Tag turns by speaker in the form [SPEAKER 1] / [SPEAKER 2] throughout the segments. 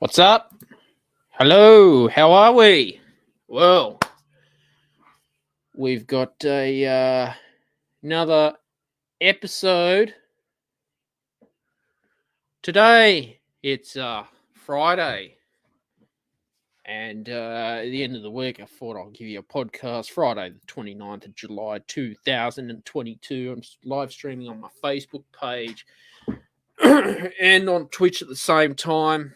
[SPEAKER 1] What's up? Hello, how are we? Well, we've got another episode. Today, it's Friday. And at the end of the week, I thought I'll give you a podcast. Friday, the 29th of July, 2022. I'm live streaming on my Facebook page and on Twitch at the same time.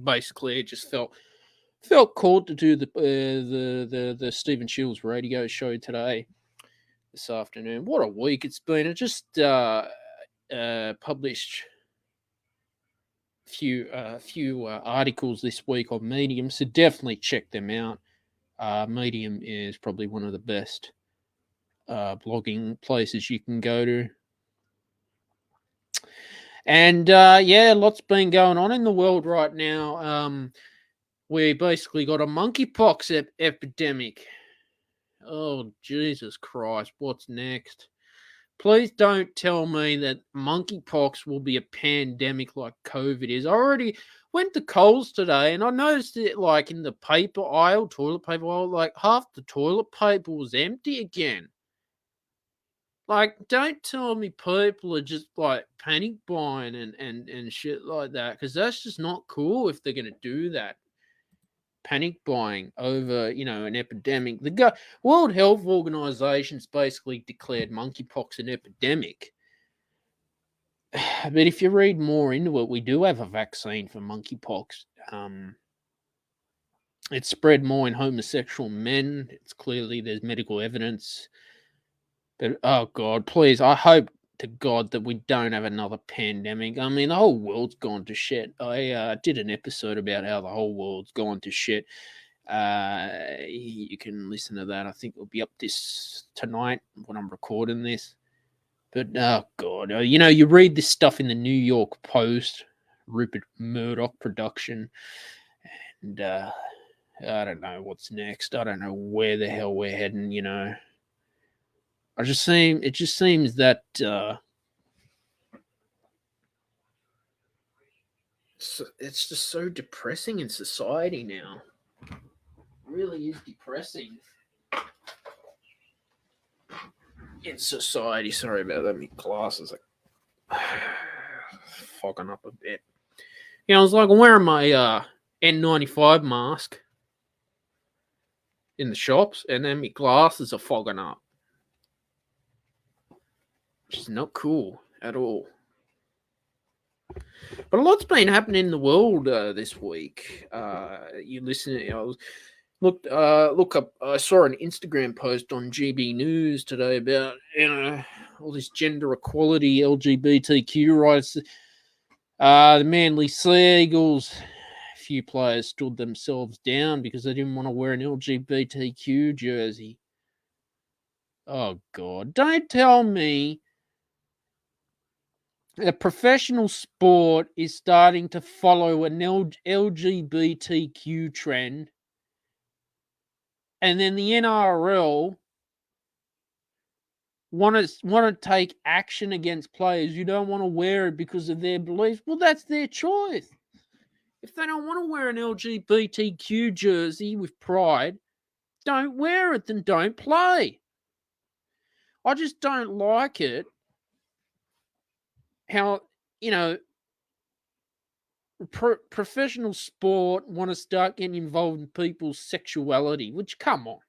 [SPEAKER 1] Basically, it just felt called to do the Stephen Shields radio show today, this afternoon. What a week it's been! I just published a few articles this week on Medium, so definitely check them out. Medium is probably one of the best blogging places you can go to. And lots been going on in the world right now. We basically got a monkeypox epidemic. Oh, Jesus Christ, what's next? Please don't tell me that monkeypox will be a pandemic like COVID is. I already went to Coles today and I noticed it like in the paper aisle, toilet paper aisle, like half the toilet paper was empty again. Like, don't tell me people are just like panic buying and shit like that, because that's just not cool if they're going to do that. Panic buying over, an epidemic. The World Health Organization's basically declared monkeypox an epidemic. But if you read more into it, we do have a vaccine for monkeypox. It's spread more in homosexual men. It's clearly there's medical evidence. But, oh, God, please, I hope to God that we don't have another pandemic. I mean, the whole world's gone to shit. I did an episode about how the whole world's gone to shit. You can listen to that. I think it'll be up tonight when I'm recording this. But, oh, God, you read this stuff in the New York Post, Rupert Murdoch production, and I don't know what's next. I don't know where the hell we're heading, It just seems that it's just so depressing in society now. It really is depressing in society. Sorry about that. My glasses are fogging up a bit. I was like wearing my N95 mask in the shops, and then my glasses are fogging up. Which is not cool at all. But a lot's been happening in the world this week. You listen. Look up. I saw an Instagram post on GB News today about all this gender equality, LGBTQ rights. The Manly Seagulls, a few players stood themselves down because they didn't want to wear an LGBTQ jersey. Oh God! Don't tell me a professional sport is starting to follow an LGBTQ trend, and then the NRL want to take action against players who don't want to wear it because of their beliefs. Well, that's their choice. If they don't want to wear an LGBTQ jersey with pride, don't wear it, then don't play. I just don't like it. How, professional sport want to start getting involved in people's sexuality, which, come on.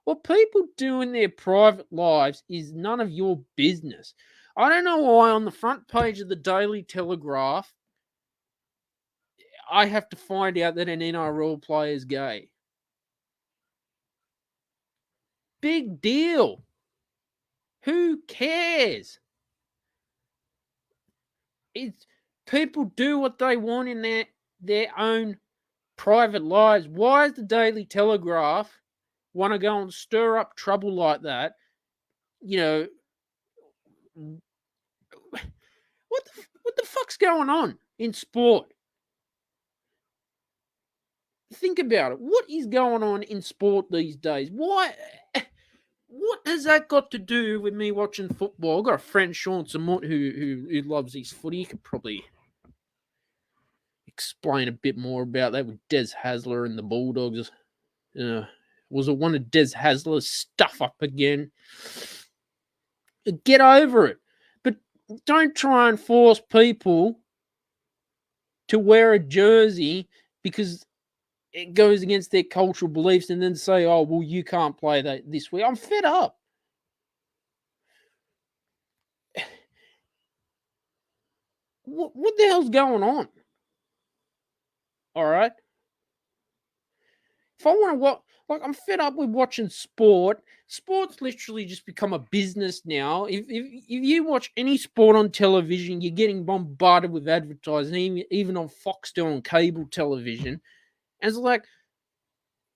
[SPEAKER 1] What people do in their private lives is none of your business. I don't know why on the front page of the Daily Telegraph, I have to find out that an NRL player is gay. Big deal. Who cares? People do what they want in their own private lives. Why does the Daily Telegraph want to go and stir up trouble like that? What the fuck's going on in sport? Think about it. What is going on in sport these days? Why? What has that got to do with me watching football? I've got a friend, Sean Samut, who loves his footy. You could explain a bit more about that with Des Hasler and the Bulldogs. Was it one of Des Hasler's stuff up again? Get over it. But don't try and force people to wear a jersey because it goes against their cultural beliefs and then say, oh, well, you can't play that this week. I'm fed up. What the hell's going on? All right. If I want to watch, like, I'm fed up with watching sport. Sport's literally just become a business now. If you watch any sport on television, you're getting bombarded with advertising, even on Foxtel and cable television. And it's like,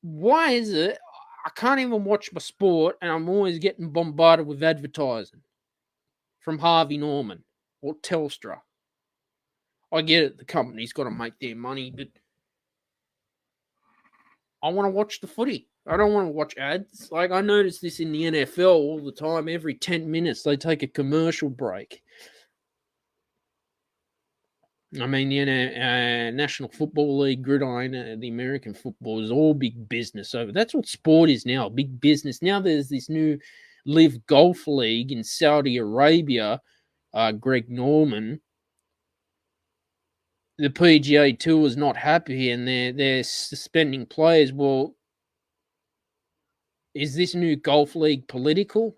[SPEAKER 1] why is it I can't even watch my sport and I'm always getting bombarded with advertising from Harvey Norman or Telstra? I get it, the company's got to make their money, but I want to watch the footy. I don't want to watch ads. Like, I notice this in the NFL all the time. Every 10 minutes, they take a commercial break. I mean, the National Football League, Gridiron, the American football is all big business. So that's what sport is now, big business. Now there's this new Live Golf League in Saudi Arabia, Greg Norman. The PGA Tour is not happy and they're suspending players. Well, is this new golf league political?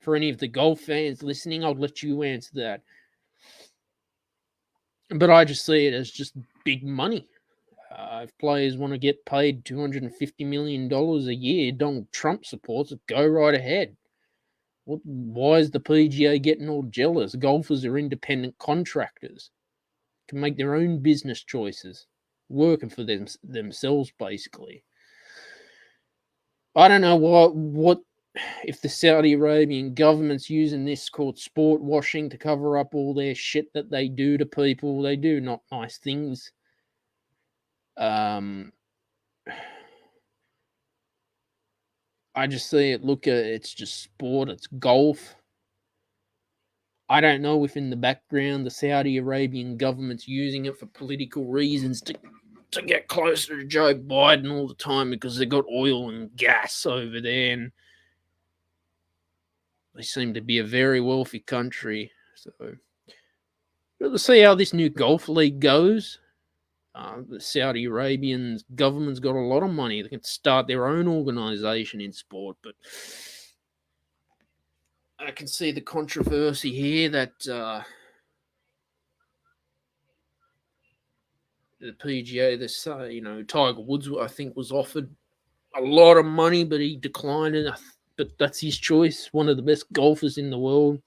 [SPEAKER 1] For any of the golf fans listening, I'll let you answer that. But I just see it as just big money. If players want to get paid $250 million a year, Donald Trump supports it, go right ahead. Why is the PGA getting all jealous? Golfers are independent contractors. Can make their own business choices, working for themselves, basically. I don't know what if the Saudi Arabian government's using this called sport washing to cover up all their shit that they do to people. They do not nice things. I just see it. It's just sport. It's golf. I don't know if in the background the Saudi Arabian government's using it for political reasons to get closer to Joe Biden all the time because they've got oil and gas over there and they seem to be a very wealthy country. So we'll see how this new golf league goes. The Saudi Arabian government's got a lot of money. They can start their own organization in sport, but I can see the controversy here that the PGA, Tiger Woods, I think, was offered a lot of money, but he declined it. But that's his choice. One of the best golfers in the world.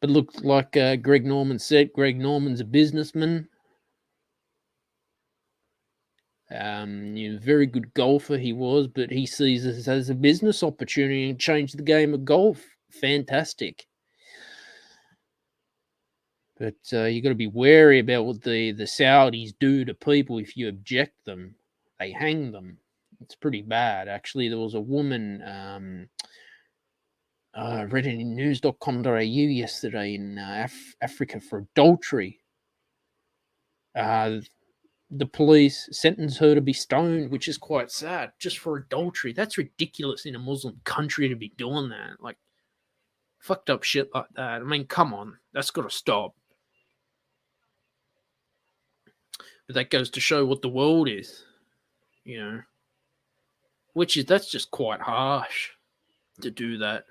[SPEAKER 1] But look, like Greg Norman said, Greg Norman's a businessman. Very good golfer he was, but he sees this as a business opportunity and change the game of golf. Fantastic. But you got to be wary about what the Saudis do to people if you object them. They hang them. It's pretty bad. Actually, there was a woman, I read it in news.com.au yesterday in Africa for adultery. The police sentenced her to be stoned, which is quite sad, just for adultery. That's ridiculous in a Muslim country to be doing that. Like, fucked up shit like that. I mean, come on. That's got to stop. But that goes to show what the world is, that's just quite harsh to do that.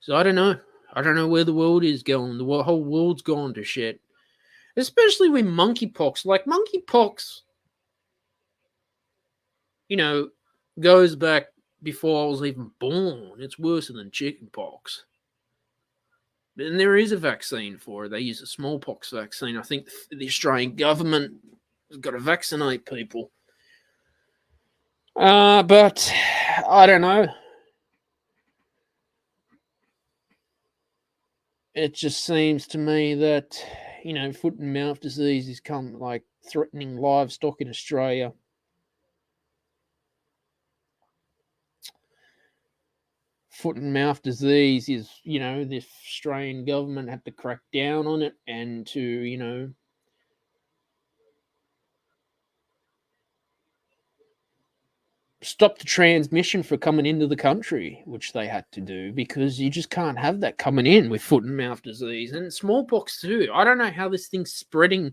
[SPEAKER 1] So I don't know. I don't know where the world is going. The whole world's gone to shit. Especially with monkeypox. Like, monkeypox, goes back before I was even born. It's worse than chickenpox. And there is a vaccine for it. They use a smallpox vaccine. I think the Australian government has got to vaccinate people. But I don't know. It just seems to me that, foot and mouth disease is threatening livestock in Australia. foot and mouth disease is, the Australian government had to crack down on it and to, stop the transmission for coming into the country, which they had to do because you just can't have that coming in with foot and mouth disease and smallpox too. I don't know how this thing's spreading.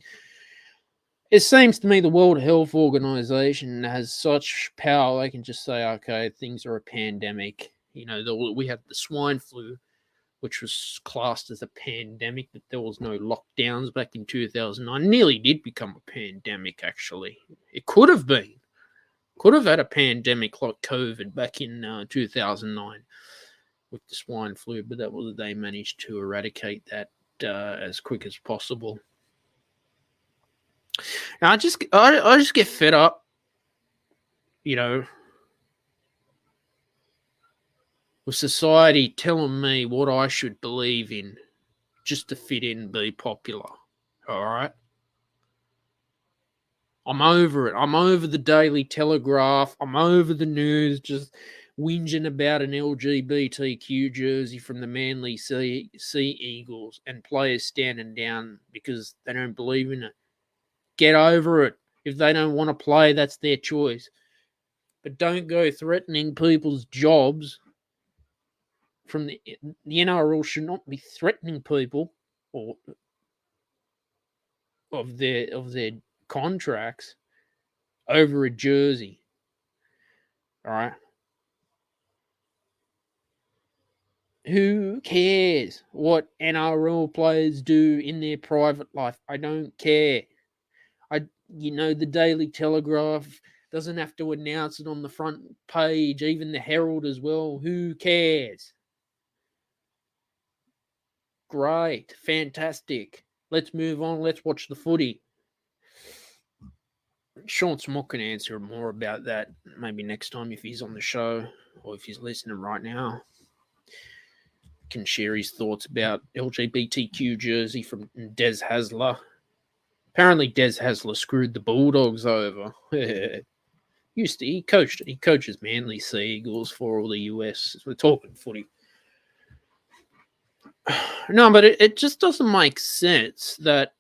[SPEAKER 1] It seems to me the World Health Organization has such power. They can just say, okay, things are a pandemic. We had the swine flu, which was classed as a pandemic, but there was no lockdowns back in 2009. Nearly did become a pandemic, actually. It could have been. Could have had a pandemic like COVID back in 2009 with the swine flu, but they managed to eradicate that as quick as possible. Now I just get fed up, with society telling me what I should believe in just to fit in and be popular. All right? I'm over it. I'm over the Daily Telegraph. I'm over the news just whinging about an LGBTQ jersey from the Manly Sea Eagles and players standing down because they don't believe in it. Get over it. If they don't want to play, that's their choice. But don't go threatening people's jobs. The NRL should not be threatening people or of their contracts over a jersey. All right. Who cares what NRL players do in their private life? I don't care. The Daily Telegraph doesn't have to announce it on the front page, even the Herald as well. Who cares? Great. Fantastic. Let's move on. Let's watch the footy. Sean Small can answer more about that maybe next time if he's on the show or if he's listening right now. Can share his thoughts about LGBTQ jersey from Des Hasler. Apparently Des Hasler screwed the Bulldogs over. He coaches Manly Sea Eagles for all the US. We're talking footy. No, but it just doesn't make sense that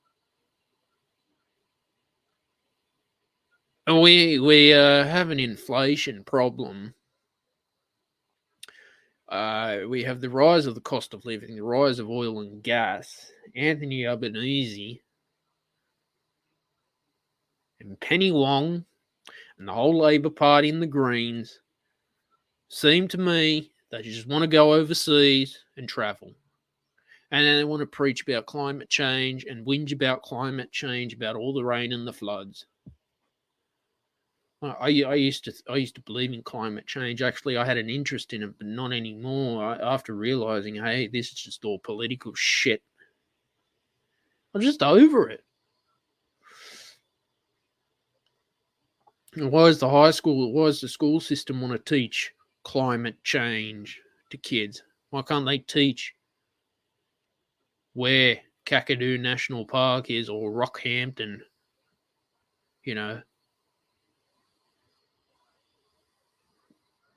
[SPEAKER 1] we have an inflation problem. We have the rise of the cost of living, the rise of oil and gas. Anthony Albanese and Penny Wong and the whole Labor Party and the Greens seem to me they just want to go overseas and travel. And then they want to preach about climate change and whinge about climate change, about all the rain and the floods. I used to believe in climate change. Actually, I had an interest in it, but not anymore. After realizing, hey, this is just all political shit. I'm just over it. Why does the school system want to teach climate change to kids? Why can't they teach where Kakadu National Park is or Rockhampton?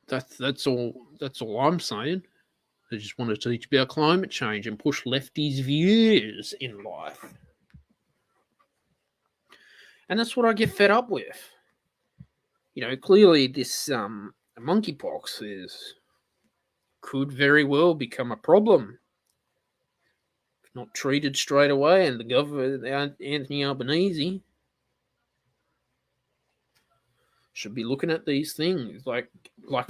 [SPEAKER 1] That's all I'm saying. They just want to teach about climate change and push lefties' views in life. And that's what I get fed up with. Clearly this monkeypox could very well become a problem if not treated straight away. And the government, Anthony Albanese, should be looking at these things like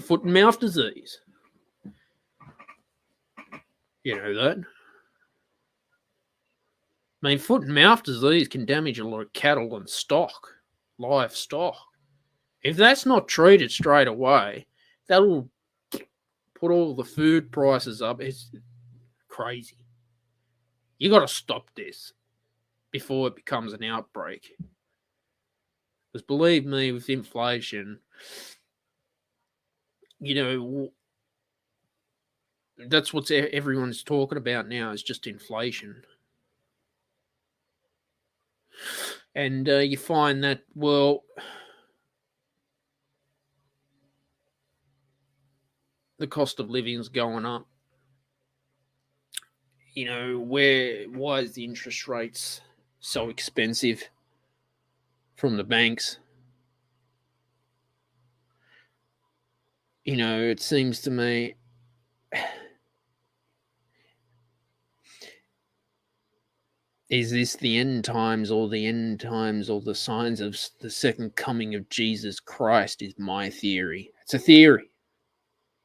[SPEAKER 1] foot and mouth disease. You know that? I mean, foot and mouth disease can damage a lot of cattle and livestock. If that's not treated straight away, that'll put all the food prices up. It's crazy. You got to stop this before it becomes an outbreak. Because believe me, with inflation, that's what everyone's talking about now is just inflation. And you find that, well, the cost of living is going up. Why is the interest rates so expensive from the banks? It seems to me is this the end times or the signs of the second coming of Jesus Christ is my theory. It's a theory.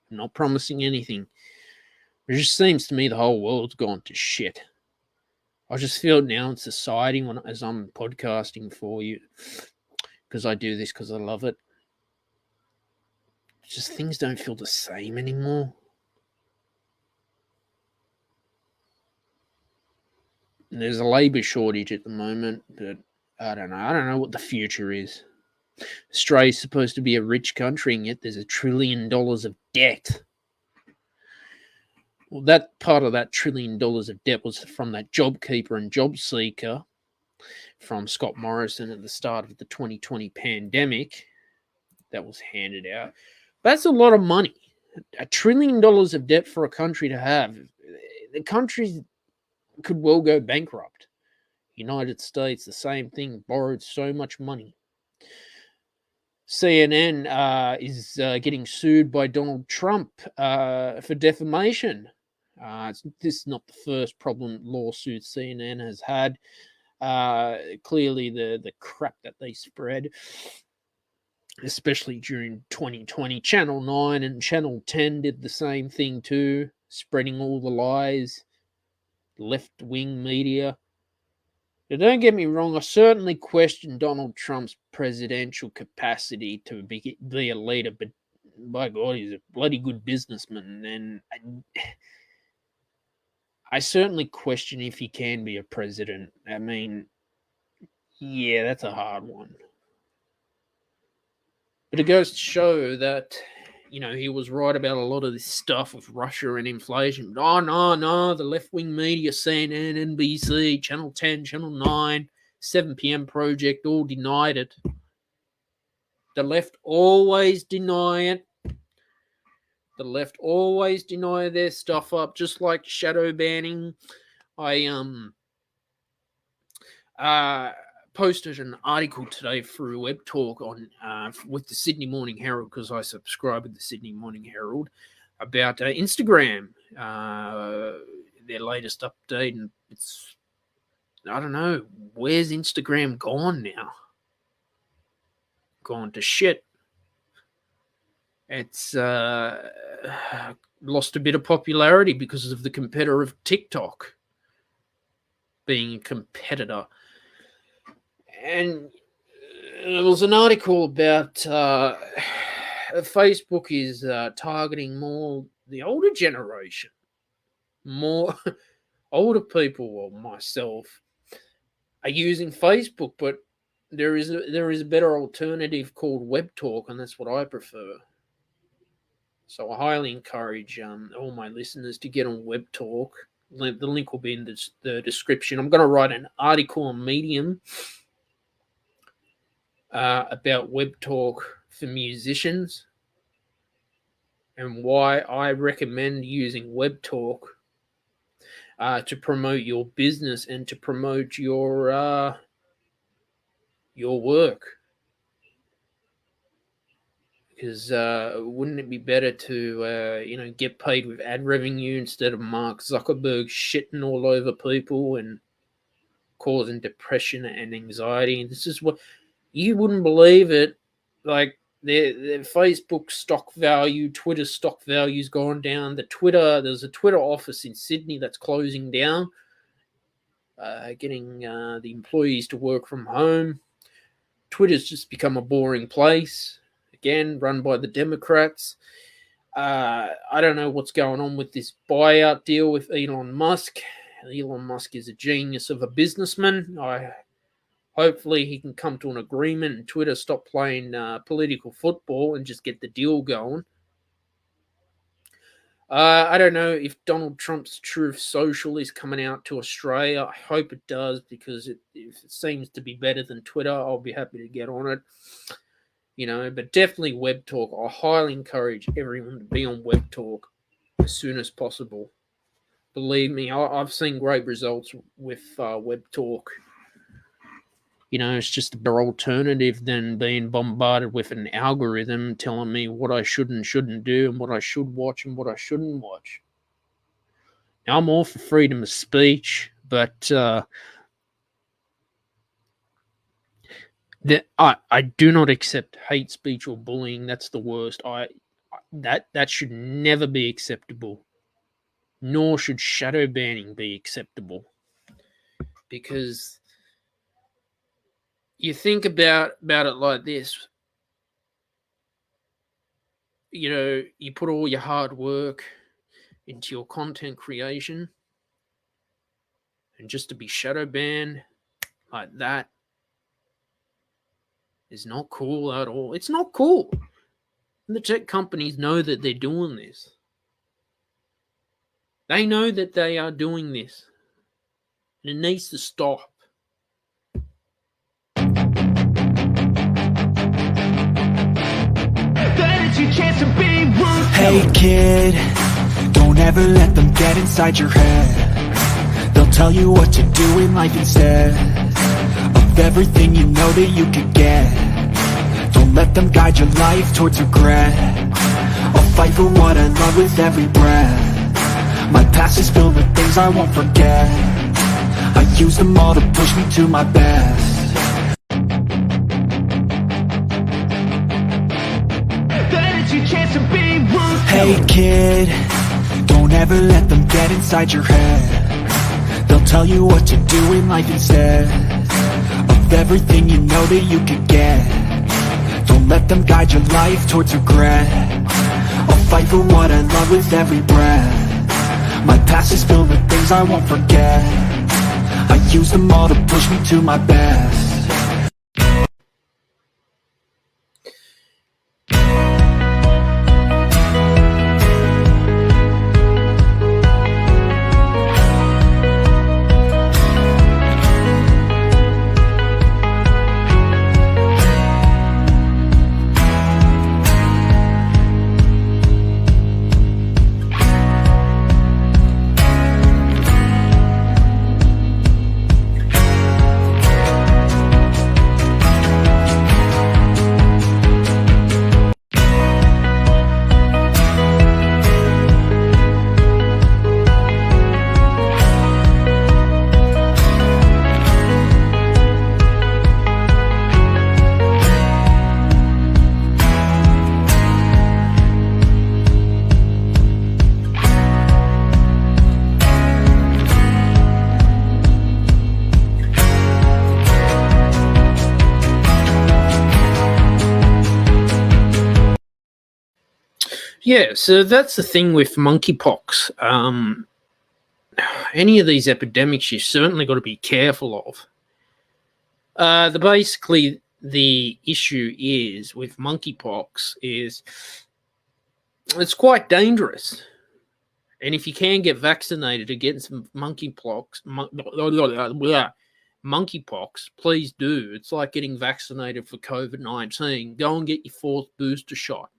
[SPEAKER 1] I'm not promising anything. It just seems to me the whole world's gone to shit. I just feel it now in society as I'm podcasting for you, because I do this because I love it. Just things don't feel the same anymore. And there's a labour shortage at the moment, but I don't know. I don't know what the future is. Australia's supposed to be a rich country, and yet there's $1 trillion of debt. Well, that part of that $1 trillion of debt was from that JobKeeper and JobSeeker from Scott Morrison at the start of the 2020 pandemic that was handed out. That's a lot of money. $1 trillion of debt for a country to have. The country could well go bankrupt. United States, the same thing, borrowed so much money. CNN is getting sued by Donald Trump for defamation. This is not the first lawsuit CNN has had. Clearly, the crap that they spread, especially during 2020, Channel 9 and Channel 10 did the same thing too, spreading all the lies, left-wing media. Now, don't get me wrong, I certainly question Donald Trump's presidential capacity to be a leader, but by God, he's a bloody good businessman, and I certainly question if he can be a president. I mean, yeah, that's a hard one. But it goes to show that, he was right about a lot of this stuff with Russia and inflation. Oh, no, the left-wing media, CNN, NBC, Channel 10, Channel 9, 7 p.m. Project, all denied it. The left always deny it. The left always deny their stuff up, just like shadow banning. I posted an article today through Webtalk on with the Sydney Morning Herald, because I subscribe with the Sydney Morning Herald, about Instagram, their latest update, and it's, I don't know, where's Instagram gone now? Gone to shit. It's lost a bit of popularity because of the competitor of TikTok being a competitor. And there was an article about Facebook is targeting more the older generation, more older people, or myself, are using Facebook, but there is a better alternative called Webtalk, and that's what I prefer. So I highly encourage all my listeners to get on Webtalk. The link will be in the description. I'm going to write an article on Medium about Webtalk for musicians and why I recommend using Webtalk to promote your business and to promote your work. Because wouldn't it be better to get paid with ad revenue instead of Mark Zuckerberg shitting all over people and causing depression and anxiety? And this is what you wouldn't believe it. Like their Facebook stock value, Twitter stock value's gone down. There's a Twitter office in Sydney that's closing down, getting the employees to work from home. Twitter's just become a boring place. Again, run by the Democrats. I don't know what's going on with this buyout deal with Elon Musk. Elon Musk is a genius of a businessman. Hopefully he can come to an agreement and Twitter stop playing political football and just get the deal going. I don't know if Donald Trump's Truth Social is coming out to Australia. I hope it does, because if it seems to be better than Twitter, I'll be happy to get on it. But definitely Webtalk. I highly encourage everyone to be on Webtalk as soon as possible. Believe me, I've seen great results with Webtalk. It's just a better alternative than being bombarded with an algorithm telling me what I should and shouldn't do and what I should watch and what I shouldn't watch. Now, I'm all for freedom of speech, but I do not accept hate speech or bullying. That's the worst. That should never be acceptable. Nor should shadow banning be acceptable. Because you think about it like this. You put all your hard work into your content creation, and just to be shadow banned like that is not cool at all. It's not cool. And the tech companies know that they're doing this. They know that they are doing this. And it needs to stop.
[SPEAKER 2] Hey kid, don't ever let them get inside your head. They'll tell you what to do in life instead of everything you know that you could get. Don't let them guide your life towards regret. I'll fight for what I love with every breath. My past is filled with things I won't forget. I use them all to push me to my best. Hey kid, don't ever let them get inside your head. They'll tell you what to do in life instead of everything you know that you could get. Don't let them guide your life towards regret. I'll fight for what I love with every breath. My past is filled with things I won't forget. I use them all to push me to my best.
[SPEAKER 1] Yeah, so that's the thing with monkeypox. Any of these epidemics, you certainly got to be careful of. Basically, the issue is with monkeypox is it's quite dangerous, and if you can get vaccinated against monkeypox, please do. It's like getting vaccinated for COVID-19. Go and get your 4th booster shot.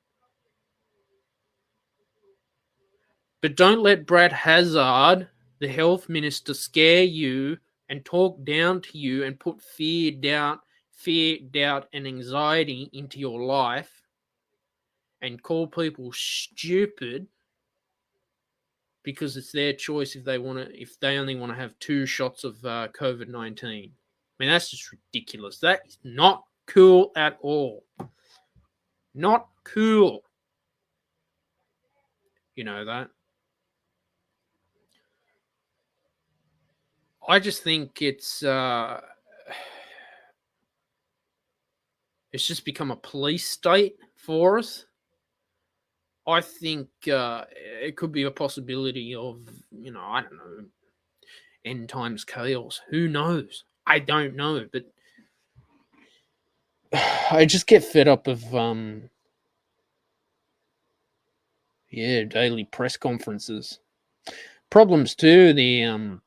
[SPEAKER 1] But don't let Brad Hazard, the health minister, scare you and talk down to you and put fear, doubt, and anxiety into your life and call people stupid because it's their choice if they only want to have 2 shots of COVID-19. I mean, that's just ridiculous. That is not cool at all. Not cool. You know that. I just think it's just become a police state for us. I think it could be a possibility of, I don't know, end times chaos. Who knows? I don't know, but I just get fed up of daily press conferences. Problems too, the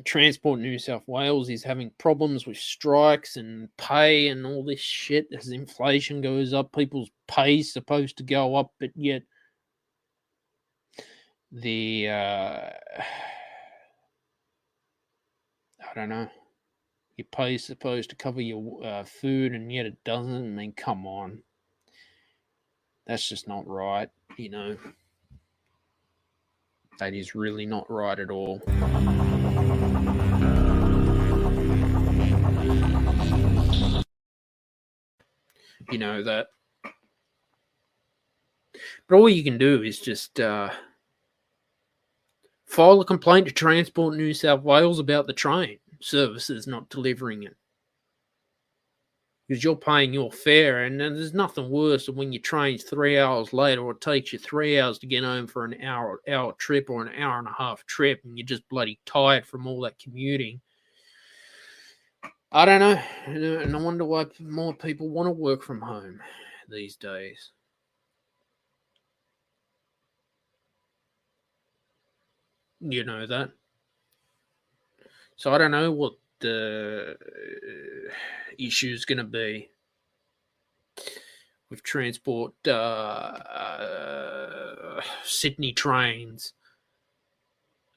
[SPEAKER 1] Transport New South Wales is having problems with strikes and pay and all this shit. As inflation goes up, people's pay is supposed to go up, but yet the I don't know. Your pay is supposed to cover your food, and yet it doesn't. I mean, come on, that's just not right. You know, that is really not right at all. You know that. But all you can do is just file a complaint to Transport New South Wales about the train services not delivering it. Because you're paying your fare, and there's nothing worse than when your train's 3 hours late, or it takes you 3 hours to get home for an hour trip or an hour and a half trip, and you're just bloody tired from all that commuting. I don't know, and I wonder why more people want to work from home these days. You know that. So I don't know what the issue is going to be with Transport Sydney trains.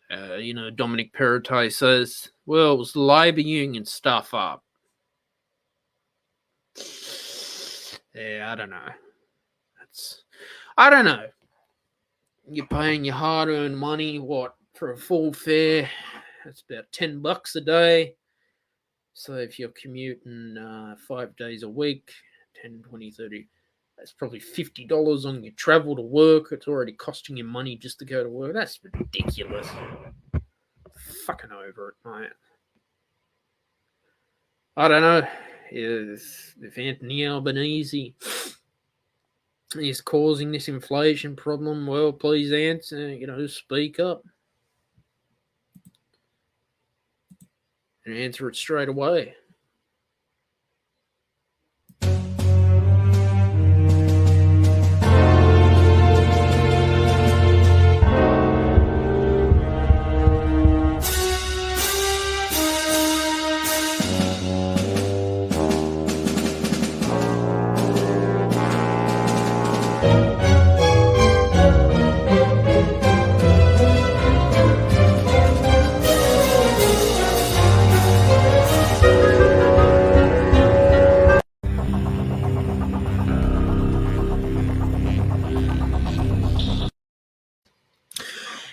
[SPEAKER 1] Dominic Perrottet says, well, it was the Labor Union stuff up. Yeah, I don't know. I don't know. You're paying your hard-earned money, for a full fare? That's about $10 a day. So if you're commuting 5 days a week, 10, 20, 30, that's probably $50 on your travel to work. It's already costing you money just to go to work. That's ridiculous. Fucking over it, mate. I don't know if Anthony Albanese is causing this inflation problem. Well, please answer, speak up. And answer it straight away.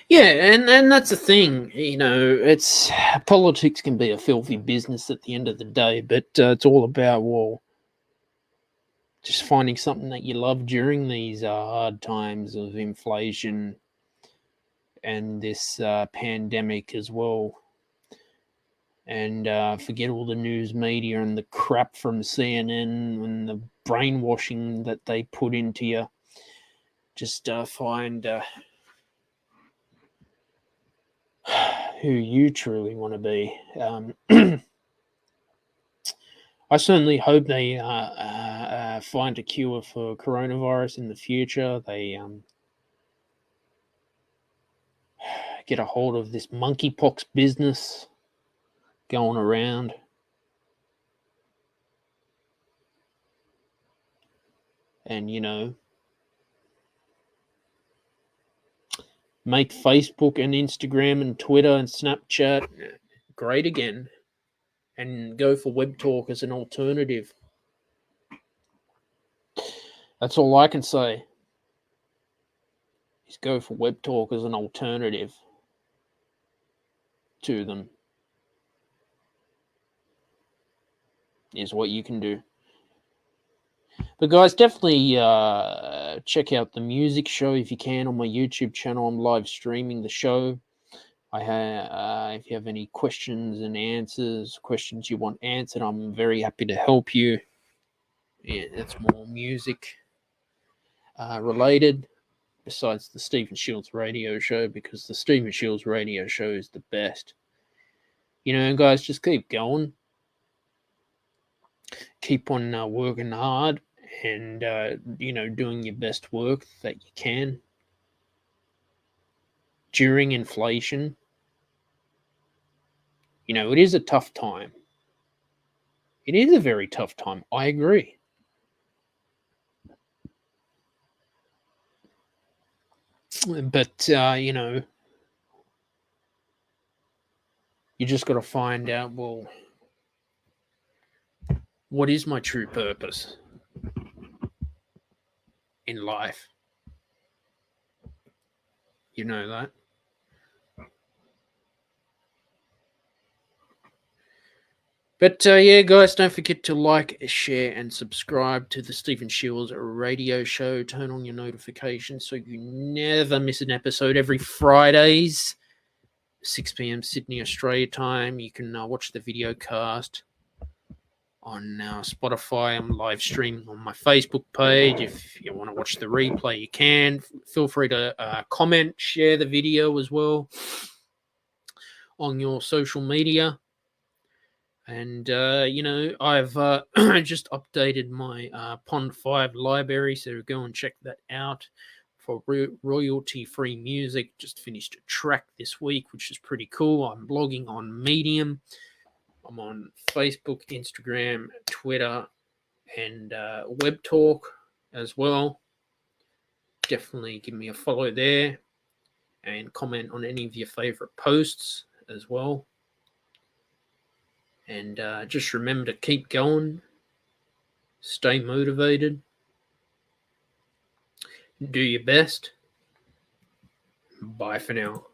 [SPEAKER 1] Yeah, and that's the thing, it's politics can be a filthy business at the end of the day, but it's all about, just finding something that you love during these hard times of inflation and this pandemic as well. And forget all the news media and the crap from CNN and the brainwashing that they put into you. Just find who you truly want to be. I certainly hope they find a cure for coronavirus in the future. They get a hold of this monkeypox business going around. And, make Facebook and Instagram and Twitter and Snapchat great again, and go for Webtalk as an alternative. That's all I can say. Is go for Webtalk as an alternative to them. Is what you can do. But guys, definitely check out the music show if you can on my YouTube channel. I'm live streaming the show. If you have any questions and answers, questions you want answered, I'm very happy to help you. Yeah, that's more music related, besides the Stephen Shields radio show, because the Stephen Shields radio show is the best. Guys, just keep going. Keep on working hard and, doing your best work that you can during inflation. You know, it is a tough time. It is a very tough time. I agree. But, you know, you just got to find out, well, what is my true purpose in life? You know that? But yeah, guys, don't forget to like, share, and subscribe to the Stephen Shields radio show. Turn on your notifications so you never miss an episode. Every Fridays, 6 p.m. Sydney, Australia time. You can watch the video cast on Spotify. I'm live streaming on my Facebook page. If you want to watch the replay, you can. Feel free to comment, share the video as well on your social media. And, you know, I've just updated my Pond 5 library, so go and check that out for royalty-free music. Just finished a track this week, which is pretty cool. I'm blogging on Medium. I'm on Facebook, Instagram, Twitter, and Webtalk as well. Definitely give me a follow there and comment on any of your favorite posts as well. And just remember to keep going, stay motivated, do your best. Bye for now.